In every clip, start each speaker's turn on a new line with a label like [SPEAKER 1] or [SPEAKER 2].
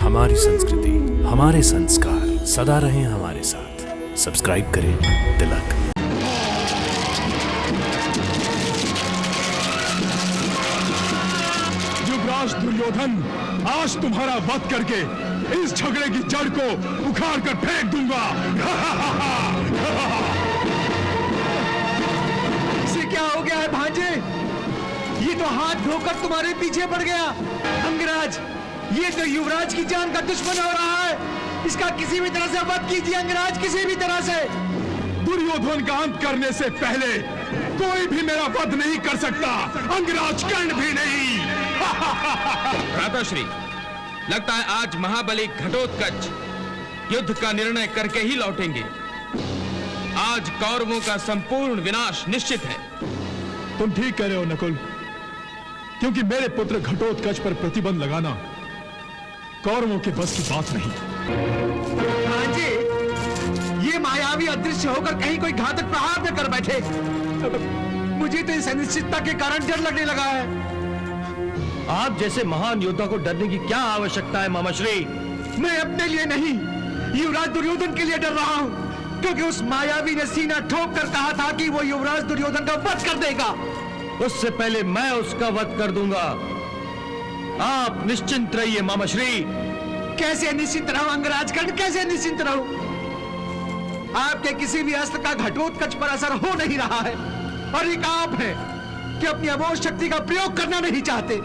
[SPEAKER 1] हमारी संस्कृति, हमारे संस्कार सदा रहें हमारे साथ। सब्सक्राइब करें तिलक।
[SPEAKER 2] युवराज दुर्योधन, आज तुम्हारा वध करके इस झगड़े की जड़ को उखाड़ कर फेंक दूंगा।
[SPEAKER 3] इसे क्या हो गया है भांजे? ये तो हाथ धोकर तुम्हारे पीछे पड़ गया। अंगराज, ये तो युवराज की जान का दुश्मन हो रहा है। इसका किसी भी तरह से वध कीजिए अंगराज, किसी भी तरह से।
[SPEAKER 2] दुर्योधन का अंत करने से पहले कोई भी मेरा वध नहीं कर सकता, अंगराज कर्ण भी नहीं।
[SPEAKER 4] भ्राताश्री, लगता है आज महाबली घटोत्कच युद्ध का निर्णय करके ही लौटेंगे। आज कौरवों का संपूर्ण विनाश निश्चित है।
[SPEAKER 2] तुम ठीक कह रहे हो नकुल, क्योंकि मेरे पुत्र घटोत्कच पर प्रतिबंध लगाना कौरवों के बस की बात नहीं।
[SPEAKER 3] भांजे, ये मायावी अदृश्य होकर कहीं कोई घातक प्रहार न कर बैठे। मुझे तो इस अनिश्चितता के कारण डर लगने लगा है।
[SPEAKER 5] आप जैसे महान योद्धा को डरने की क्या आवश्यकता है मामाश्री?
[SPEAKER 3] मैं अपने लिए नहीं, युवराज दुर्योधन के लिए डर रहा हूं, क्योंकि उस मायावी ने सीना ठोक कर कहा था कि वो युवराज दुर्योधन का वध कर देगा।
[SPEAKER 5] उससे पहले मैं उसका वध कर दूंगा। आप निश्चिंत रहिए मामाश्री।
[SPEAKER 3] कैसे निश्चिंत रहूं अंगराज कर्ण, कैसे निश्चिंत रहूं? आपके किसी भी अस्त्र का घटोत्कच पर असर हो नहीं रहा है, और एक आप है कि अपनी अमोघ शक्ति का प्रयोग करना नहीं चाहते।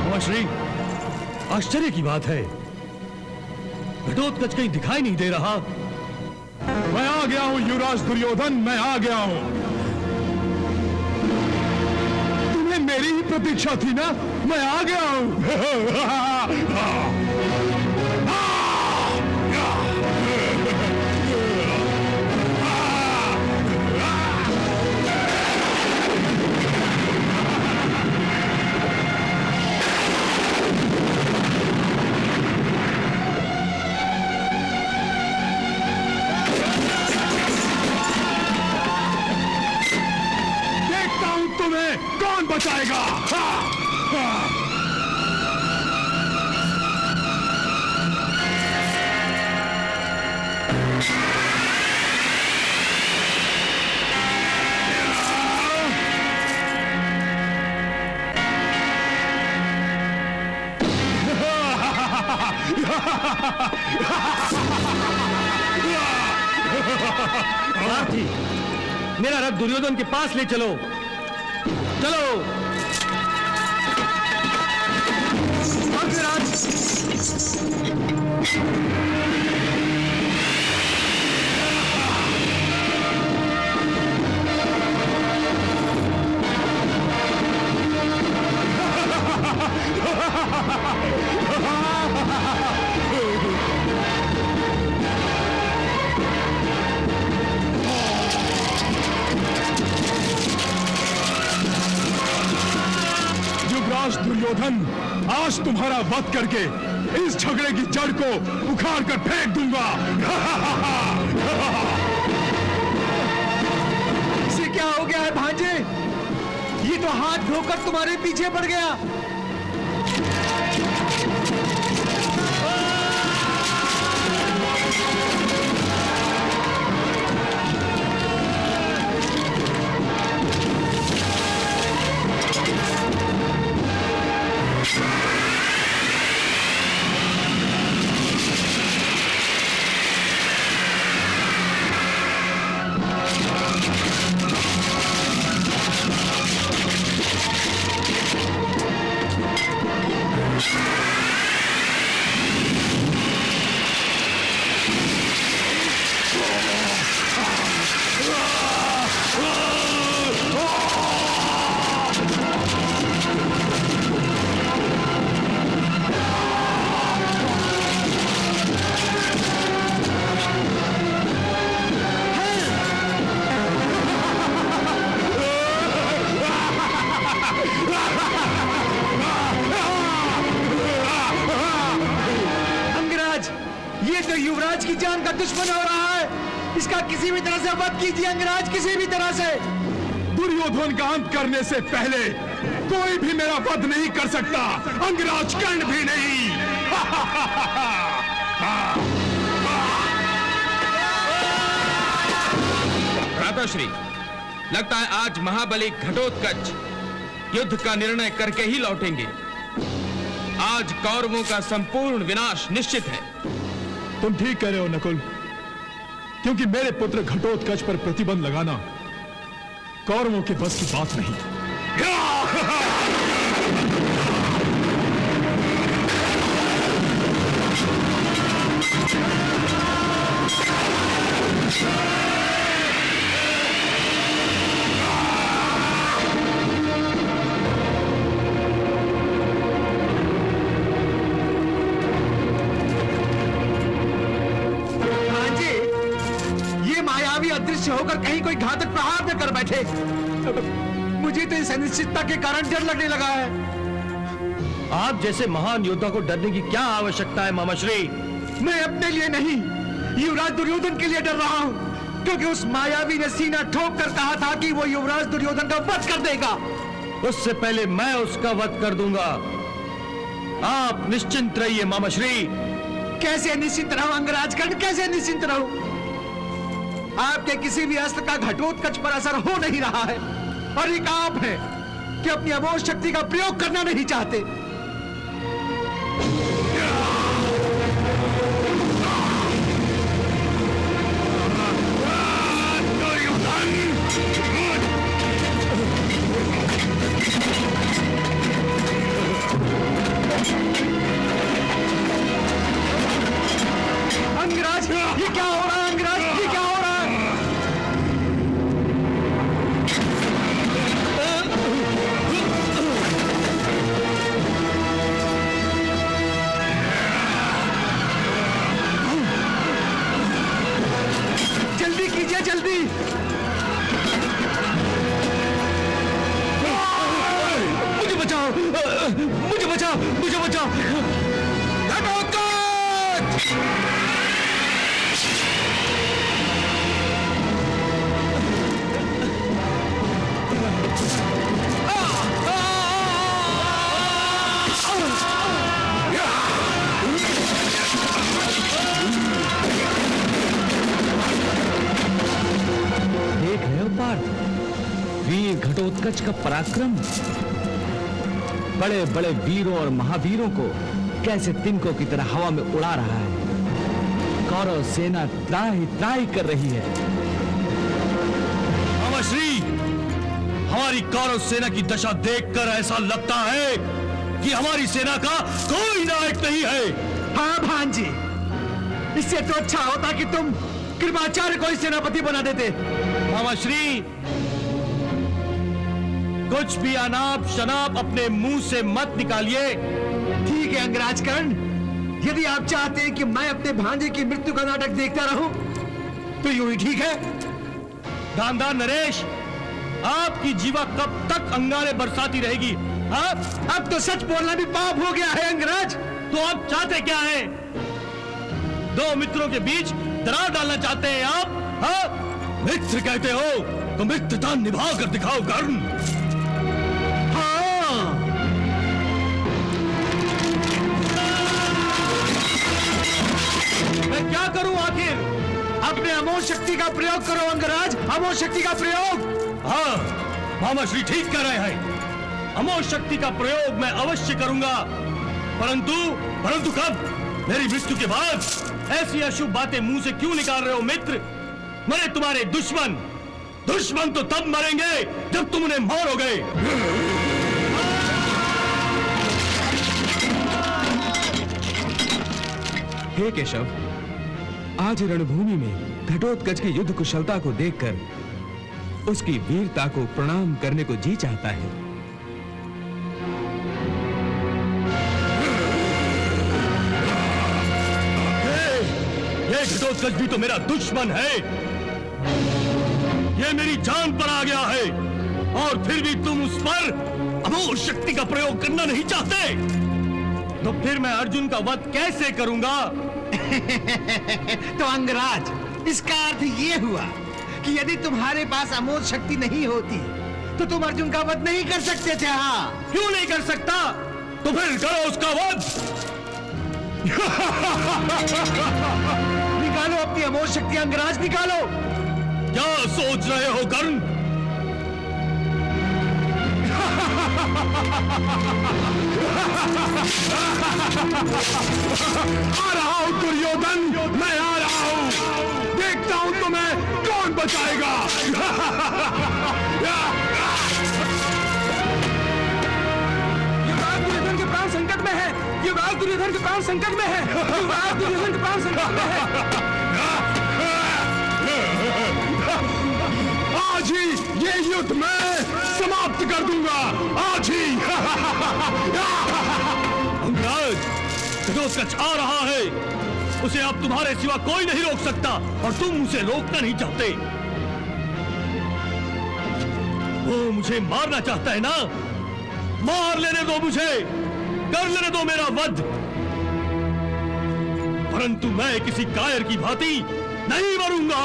[SPEAKER 5] मामाश्री, आश्चर्य की बात है, घटोत्कच कहीं दिखाई नहीं दे रहा।
[SPEAKER 2] मैं आ गया हूं युवराज दुर्योधन, मैं आ गया हूं। तुम्हें मेरी ही प्रतीक्षा थी ना? मैं आ गया हूं। तुम्हें कौन बचाएगा?
[SPEAKER 5] सारथी, मेरा रथ दुर्योधन के पास ले चलो। चलो।
[SPEAKER 2] दुर्योधन, आज तुम्हारा वध करके इस झगड़े की जड़ को उखाड़ कर फेंक दूंगा।
[SPEAKER 3] इसे क्या हो गया है भांजे? ये तो हाथ धोकर तुम्हारे पीछे पड़ गया। युवराज की जान का दुश्मन हो रहा है। इसका किसी भी तरह से वध कीजिए अंगराज, किसी भी तरह से।
[SPEAKER 2] दुर्योधन का अंत करने से पहले कोई भी मेरा वध नहीं कर सकता, अंगराज कर्ण भी नहीं।
[SPEAKER 4] भ्राताश्री, लगता है आज महाबली घटोत्कच युद्ध का निर्णय करके ही लौटेंगे। आज कौरवों का संपूर्ण विनाश निश्चित है।
[SPEAKER 2] तुम ठीक कह रहे हो नकुल, क्योंकि मेरे पुत्र घटोत्कच पर प्रतिबंध लगाना कौरवों के बस की बात नहीं।
[SPEAKER 3] अदृश्य होकर कहीं कोई घातक प्रहार न कर बैठे। मुझे तो इस अनिश्चितता के कारण डर लगने लगा है।
[SPEAKER 5] आप जैसे महान योद्धा को डरने की क्या आवश्यकता है मामाश्री?
[SPEAKER 3] मैं अपने लिए नहीं, युवराज दुर्योधन के लिए डर रहा हूँ, क्योंकि उस मायावी ने सीना ठोक कर कहा था कि वो युवराज दुर्योधन का वध कर देगा।
[SPEAKER 5] उससे पहले मैं उसका वध कर दूंगा। आप निश्चिंत रहिए मामाश्री।
[SPEAKER 3] कैसे निश्चिंत रहूं अंगराज कर्ण, कैसे निश्चिंत रहूं? आपके किसी भी अस्त्र का घटोत्कच पर असर हो नहीं रहा है, और एक आप है कि अपनी अमोघ शक्ति का प्रयोग करना नहीं चाहते। अंगराज, ये क्या हो रहा है? अंगराज, ये क्या हो रहा है? जल्दी कीजिए, जल्दी। मुझे बचाओ, मुझे बचाओ, मुझे बचाओ।
[SPEAKER 6] देख रहे हो पार्थ, वीर घटोत्कच का पराक्रम। बड़े बड़े वीरों और महावीरों को कैसे तिनकों की तरह हवा में उड़ा रहा है। कौरव सेना त्राही त्राही कर रही है।
[SPEAKER 5] मामाश्री, हमारी कौरव सेना की दशा देखकर ऐसा लगता है कि हमारी सेना का कोई नायक नहीं है।
[SPEAKER 3] हाँ भांजी, इससे तो अच्छा होता कि तुम कृपाचार्य को ही सेनापति बना देते।
[SPEAKER 5] मामाश्री, कुछ भी अनाप शनाप अपने मुंह से मत निकालिए।
[SPEAKER 3] ठीक है अंगराज कर्ण, यदि आप चाहते हैं कि मैं अपने भांजे की मृत्यु का नाटक देखता रहूं, तो यूं ही ठीक है।
[SPEAKER 5] दानदार नरेश, आपकी जीवा कब तक अंगारे बरसाती रहेगी?
[SPEAKER 3] अब तो सच बोलना भी पाप हो गया है अंगराज।
[SPEAKER 5] तो आप चाहते क्या हैं? दो मित्रों के बीच दरार डालना चाहते हैं आप? हाँ? मित्र कहते हो तो मित्रता निभा कर दिखाओ कर्ण।
[SPEAKER 3] हाँ,
[SPEAKER 5] मैं क्या करूं आखिर?
[SPEAKER 3] अपने अमोघ शक्ति का प्रयोग करो अंगराज, अमोघ शक्ति का प्रयोग।
[SPEAKER 5] हाँ, मामाश्री ठीक कह रहे हैं। अमोघ शक्ति का प्रयोग मैं अवश्य करूंगा, परंतु कब? मेरी मृत्यु के बाद? ऐसी अशुभ बातें मुंह से क्यों निकाल रहे हो मित्र? मरे तुम्हारे दुश्मन। दुश्मन तो तब मरेंगे जब तुम उन्हें मारोगे।
[SPEAKER 7] हे केशव, आज रणभूमि में घटोत्कच की युद्ध कुशलता को देखकर उसकी वीरता को प्रणाम करने को जी चाहता है।
[SPEAKER 5] ये घटोत्कच भी तो मेरा दुश्मन है। ये मेरी जान पर आ गया है, और फिर भी तुम उस पर अमोघ शक्ति का प्रयोग करना नहीं चाहते। तो फिर मैं अर्जुन का वध कैसे करूंगा?
[SPEAKER 3] तो अंगराज, इसका अर्थ ये हुआ कि यदि तुम्हारे पास अमोघ शक्ति नहीं होती तो तुम अर्जुन का वध नहीं कर सकते थे। हाँ,
[SPEAKER 5] क्यों नहीं कर सकता? तो फिर करो उसका वध।
[SPEAKER 3] निकालो अपनी अमोघ शक्ति अंगराज, निकालो।
[SPEAKER 5] क्या सोच रहे हो कर्ण?
[SPEAKER 2] आ रहा हूं दुर्योधन, मैं आ रहा हूं। देखता हूं तुम्हें कौन बचाएगा।
[SPEAKER 7] युवराज दुर्योधन के प्राण संकट में है। युवराज दुर्योधन के प्राण संकट में है। युवराज दुर्योधन के प्राण संकट में है।
[SPEAKER 2] आज ही ये युद्ध मैं समाप्त कर दूंगा, आज ही।
[SPEAKER 5] अंगराज, घटोत्कच आ रहा है। उसे अब तुम्हारे सिवा कोई नहीं रोक सकता और तुम उसे रोकना नहीं चाहते। वो मुझे मारना चाहता है ना? मार लेने दो मुझे, कर लेने दो मेरा वध। परंतु मैं किसी कायर की भांति नहीं मरूंगा।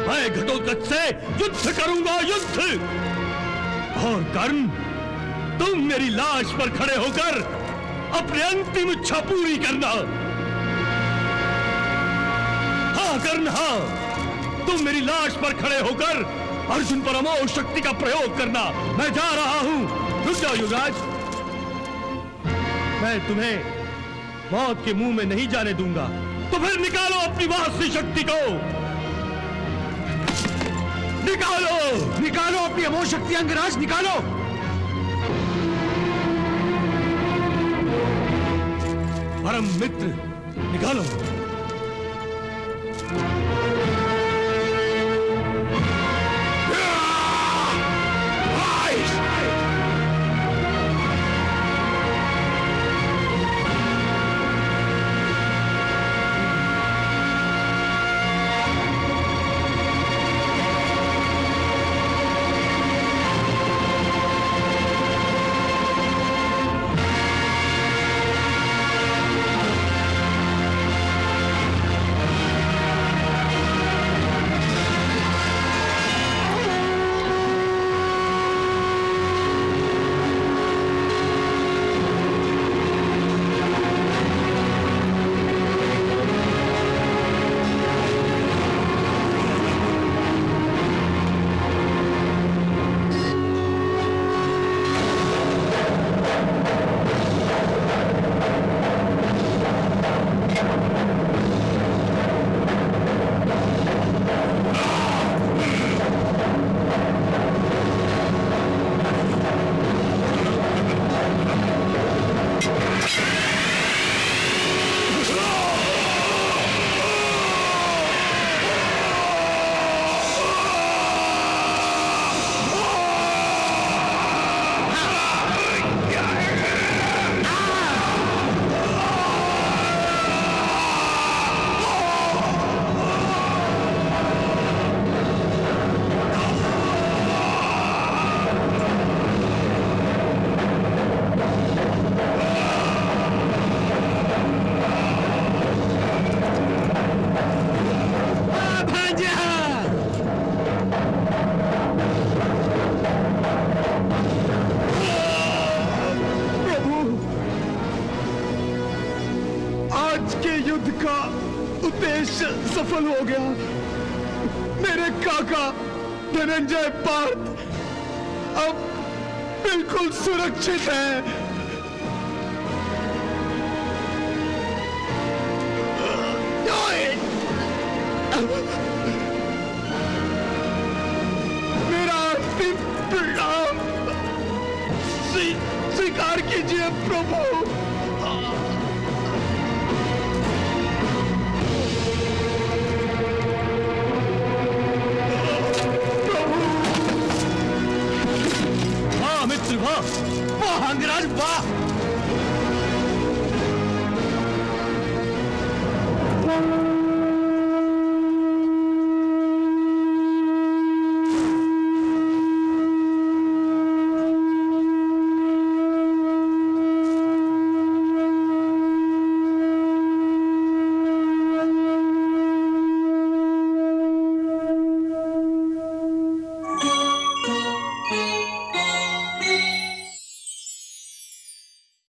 [SPEAKER 5] मैं घटोत्कच से युद्ध करूंगा, युद्ध। और कर्ण, तुम मेरी लाश पर खड़े होकर अपनी अंतिम इच्छा पूरी करना। हाँ कर्ण, हाँ, तुम मेरी लाश पर खड़े होकर अर्जुन पर अमोघ शक्ति का प्रयोग करना। मैं जा रहा हूं। रुक जाओ युवराज, मैं तुम्हें मौत के मुंह में नहीं जाने दूंगा। तो फिर निकालो अपनी वास्तविक शक्ति को, निकालो,
[SPEAKER 3] निकालो अपनी अमोघ शक्ति अंगराज, निकालो।
[SPEAKER 5] परम मित्र, निकालो।
[SPEAKER 2] उद्देश्य सफल हो गया। मेरे काका धनंजय पार्थ अब बिल्कुल सुरक्षित है। मेरा अंतिम प्रणाम स्वीकार कीजिए प्रभु।
[SPEAKER 5] वाह मित्र वाह,
[SPEAKER 3] वाह अंगराज वाह।